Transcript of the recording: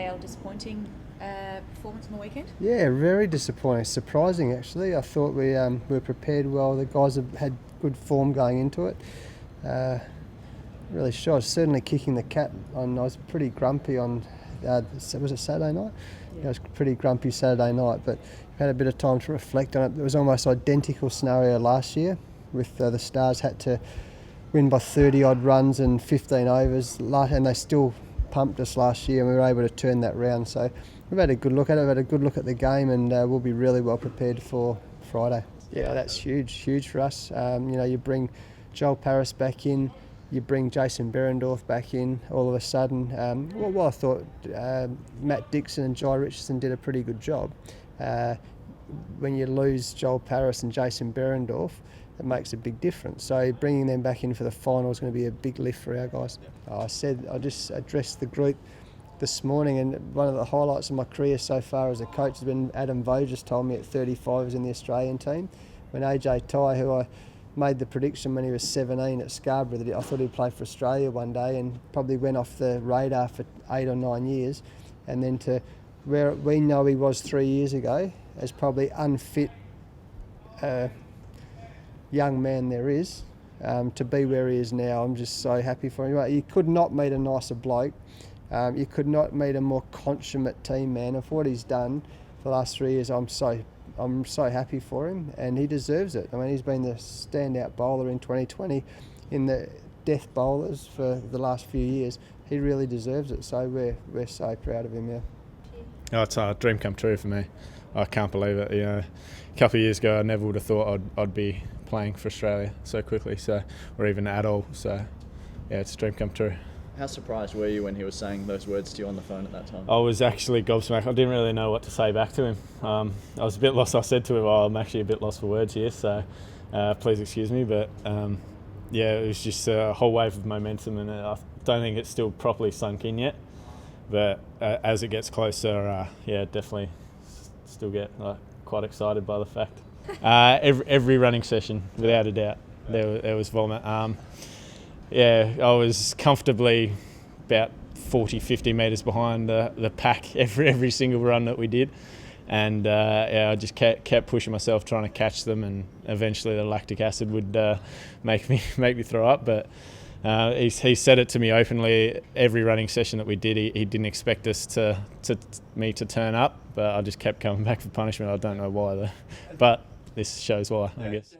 fail. Disappointing performance on the weekend? Yeah, very disappointing. Surprising, actually. I thought we were prepared well. The guys have had good form going into it. Really sure. I was certainly kicking the cat. I was pretty grumpy on, was it Saturday night? Yeah, I was pretty grumpy Saturday night, but had a bit of time to reflect on it. It was almost identical scenario last year with the Stars had to win by 30 odd runs and 15 overs, and they still pumped us last year, and we were able to turn that round. So we've had a good look at it. We've had a good look at the game, and we'll be really well prepared for Friday. Yeah, that's huge for us. You bring Joel Paris back in, you bring Jason Berendorf back in. All of a sudden, well, I thought Matt Dixon and Jai Richardson did a pretty good job. When you lose Joel Paris and Jason Berendorf, it makes a big difference. So bringing them back in for the final is going to be a big lift for our guys. I just addressed the group this morning, and one of the highlights of my career so far as a coach has been Adam Voges told me at 35 was in the Australian team. When AJ Tye, who I made the prediction when he was 17 at Scarborough that I thought he'd play for Australia one day, and probably went off the radar for 8 or 9 years, and then to where we know he was 3 years ago as probably unfit young man there is, to be where he is now. I'm just so happy for him. You could not meet a nicer bloke. You could not meet a more consummate team man. Of what he's done for the last 3 years, I'm so happy for him, and he deserves it. I mean, he's been the standout bowler in 2020 in the death bowlers for the last few years. He really deserves it. So we're so proud of him now. Oh, it's a dream come true for me. I can't believe it. A couple of years ago, I never would have thought I'd be playing for Australia so quickly, or even at all. So, yeah, it's a dream come true. How surprised were you when he was saying those words to you on the phone at that time? I was actually gobsmacked. I didn't really know what to say back to him. I was a bit lost. I said to him, I'm actually a bit lost for words here, so please excuse me. But, it was just a whole wave of momentum, and I don't think it's still properly sunk in yet. But as it gets closer, definitely still get quite excited by the fact. Every running session, without a doubt, there was vomit. I was comfortably about 40, 50 metres behind the pack every single run that we did. And I just kept pushing myself, trying to catch them, and eventually the lactic acid would make me throw up. But he said it to me openly. Every running session that we did, he didn't expect us to turn up, but I just kept coming back for punishment. I don't know why, but this shows why, I guess.